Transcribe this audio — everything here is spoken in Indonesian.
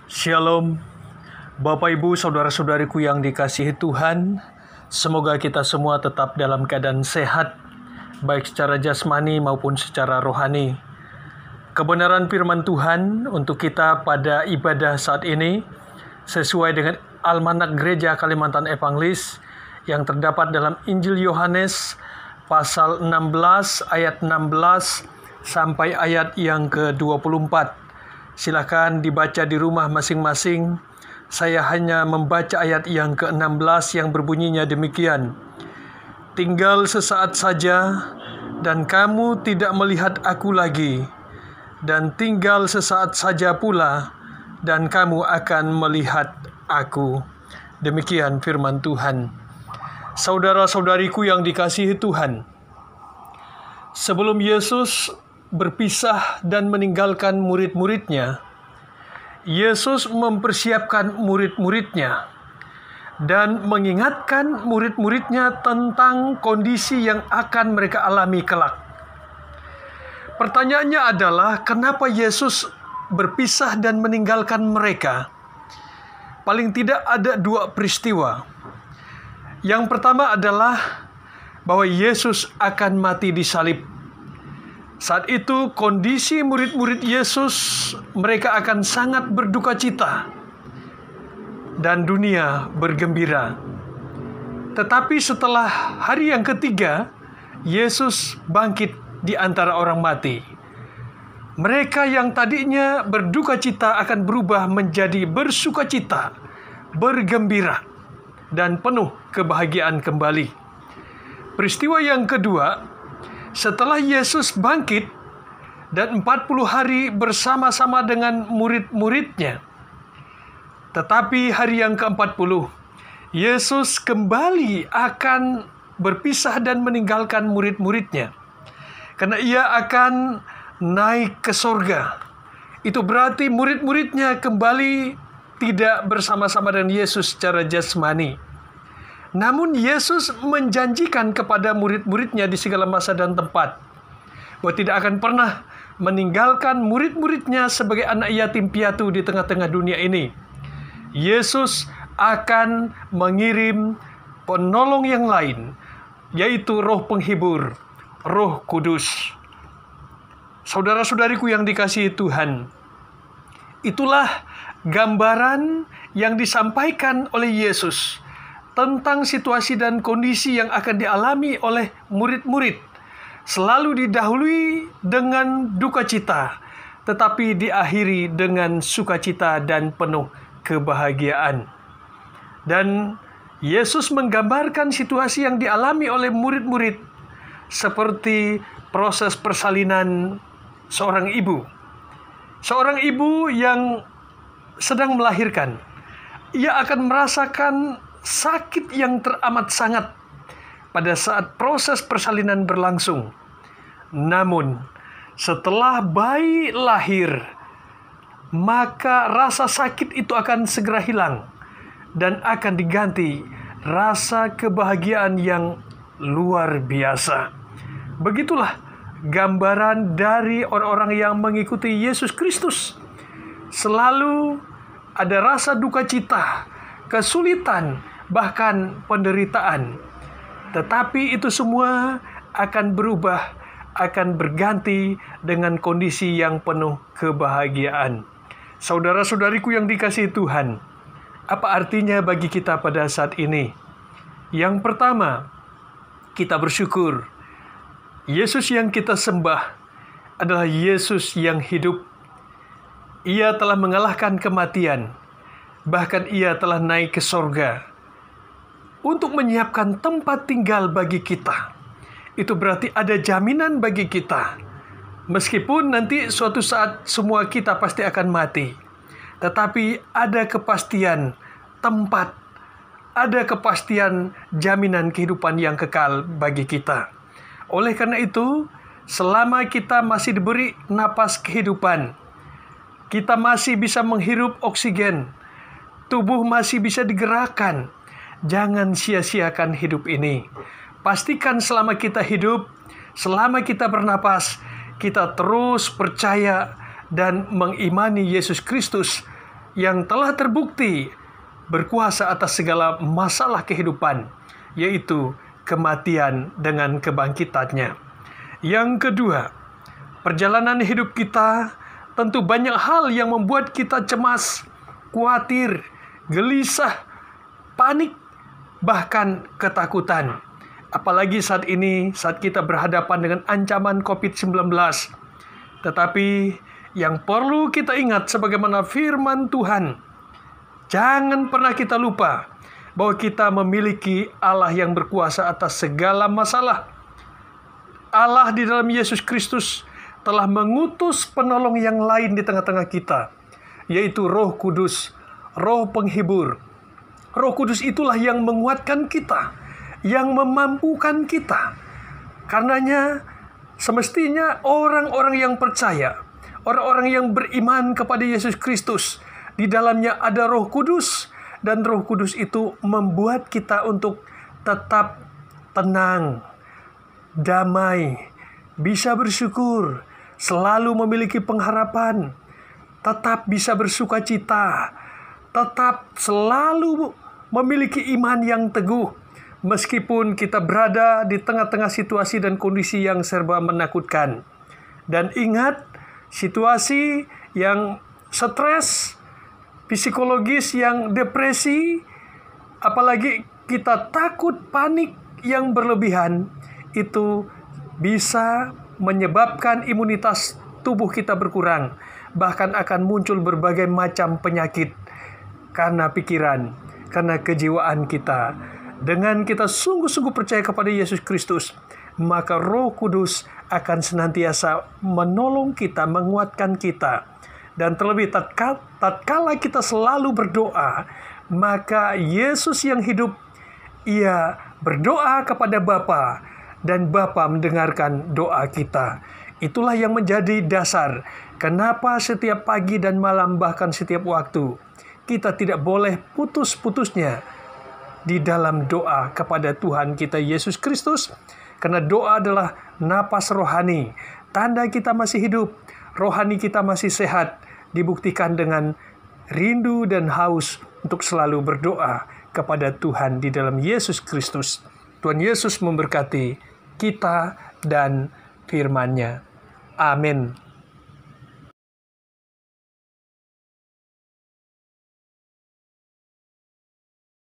Shalom, Bapak Ibu, Saudara-saudariku yang dikasihi Tuhan. Semoga kita semua tetap dalam keadaan sehat, baik secara jasmani maupun secara rohani. Kebenaran firman Tuhan untuk kita pada ibadah saat ini, sesuai dengan Almanak Gereja Kalimantan Evangelis, yang terdapat dalam Injil Yohanes, pasal 16, ayat 16, sampai ayat yang ke-24. Silakan dibaca di rumah masing-masing. Saya hanya membaca ayat yang ke-16 yang berbunyinya demikian. Tinggal sesaat saja, dan kamu tidak melihat aku lagi. Dan tinggal sesaat saja pula, dan kamu akan melihat aku. Demikian firman Tuhan. Saudara-saudariku yang dikasihi Tuhan, sebelum Yesus berpisah dan meninggalkan murid-muridnya, Yesus mempersiapkan murid-muridnya dan mengingatkan murid-muridnya tentang kondisi yang akan mereka alami kelak. Pertanyaannya adalah, kenapa Yesus berpisah dan meninggalkan mereka? Paling tidak ada dua peristiwa. Yang pertama adalah bahwa Yesus akan mati di salib. Saat itu kondisi murid-murid Yesus, mereka akan sangat berduka cita dan dunia bergembira. Tetapi setelah hari yang ketiga, Yesus bangkit di antara orang mati. Mereka yang tadinya berduka cita akan berubah menjadi bersuka cita, bergembira, dan penuh kebahagiaan kembali. Peristiwa yang kedua, setelah Yesus bangkit dan 40 hari bersama-sama dengan murid-muridnya. Tetapi hari yang ke-40, Yesus kembali akan berpisah dan meninggalkan murid-muridnya. Karena ia akan naik ke sorga. Itu berarti murid-muridnya kembali tidak bersama-sama dengan Yesus secara jasmani. Namun Yesus menjanjikan kepada murid-muridnya di segala masa dan tempat bahwa tidak akan pernah meninggalkan murid-muridnya sebagai anak yatim piatu di tengah-tengah dunia ini. Yesus akan mengirim penolong yang lain, yaitu Roh Penghibur, Roh Kudus. Saudara-saudariku yang dikasihi Tuhan, itulah gambaran yang disampaikan oleh Yesus tentang situasi dan kondisi yang akan dialami oleh murid-murid, selalu didahului dengan duka cita, tetapi diakhiri dengan sukacita dan penuh kebahagiaan. Dan Yesus menggambarkan situasi yang dialami oleh murid-murid seperti proses persalinan seorang ibu. Seorang ibu yang sedang melahirkan, ia akan merasakan sakit yang teramat sangat pada saat proses persalinan berlangsung. Namun, setelah bayi lahir, maka rasa sakit itu akan segera hilang dan akan diganti rasa kebahagiaan yang luar biasa. Begitulah gambaran dari orang-orang yang mengikuti Yesus Kristus. Selalu ada rasa duka cita, kesulitan, bahkan penderitaan. Tetapi itu semua akan berubah, akan berganti dengan kondisi yang penuh kebahagiaan. Saudara-saudariku yang dikasihi Tuhan, apa artinya bagi kita pada saat ini? Yang pertama, kita bersyukur. Yesus yang kita sembah adalah Yesus yang hidup. Ia telah mengalahkan kematian. Bahkan ia telah naik ke sorga untuk menyiapkan tempat tinggal bagi kita. Itu berarti ada jaminan bagi kita. Meskipun nanti suatu saat semua kita pasti akan mati, tetapi ada kepastian tempat, ada kepastian jaminan kehidupan yang kekal bagi kita. Oleh karena itu, selama kita masih diberi napas kehidupan, kita masih bisa menghirup oksigen, tubuh masih bisa digerakkan. Jangan sia-siakan hidup ini. Pastikan selama kita hidup, selama kita bernapas, kita terus percaya dan mengimani Yesus Kristus yang telah terbukti berkuasa atas segala masalah kehidupan, yaitu kematian dengan kebangkitannya. Yang kedua, perjalanan hidup kita tentu banyak hal yang membuat kita cemas, khawatir, gelisah, panik, bahkan ketakutan. Apalagi saat ini, saat kita berhadapan dengan ancaman COVID-19. Tetapi yang perlu kita ingat sebagaimana firman Tuhan, jangan pernah kita lupa bahwa kita memiliki Allah yang berkuasa atas segala masalah. Allah di dalam Yesus Kristus telah mengutus penolong yang lain di tengah-tengah kita, yaitu Roh Kudus, Roh Penghibur. Roh Kudus itulah yang menguatkan kita, yang memampukan kita. Karenanya semestinya orang-orang yang percaya, orang-orang yang beriman kepada Yesus Kristus, di dalamnya ada Roh Kudus, dan Roh Kudus itu membuat kita untuk tetap tenang, damai, bisa bersyukur, selalu memiliki pengharapan, tetap bisa bersuka cita, tetap selalu memiliki iman yang teguh, meskipun kita berada di tengah-tengah situasi dan kondisi yang serba menakutkan. Dan ingat, situasi yang stres, psikologis yang depresi, apalagi kita takut, panik yang berlebihan, itu bisa menyebabkan imunitas tubuh kita berkurang. Bahkan akan muncul berbagai macam penyakit karena pikiran, karena kejiwaan kita. Dengan kita sungguh-sungguh percaya kepada Yesus Kristus, maka Roh Kudus akan senantiasa menolong kita, menguatkan kita. Dan terlebih tatkala kita selalu berdoa, maka Yesus yang hidup, Ia berdoa kepada Bapa, dan Bapa mendengarkan doa kita. Itulah yang menjadi dasar kenapa setiap pagi dan malam, bahkan setiap waktu, kita tidak boleh putus-putusnya di dalam doa kepada Tuhan kita Yesus Kristus. Karena doa adalah napas rohani, tanda kita masih hidup, rohani kita masih sehat, dibuktikan dengan rindu dan haus untuk selalu berdoa kepada Tuhan di dalam Yesus Kristus. Tuhan Yesus memberkati kita dan firman-Nya. Amin.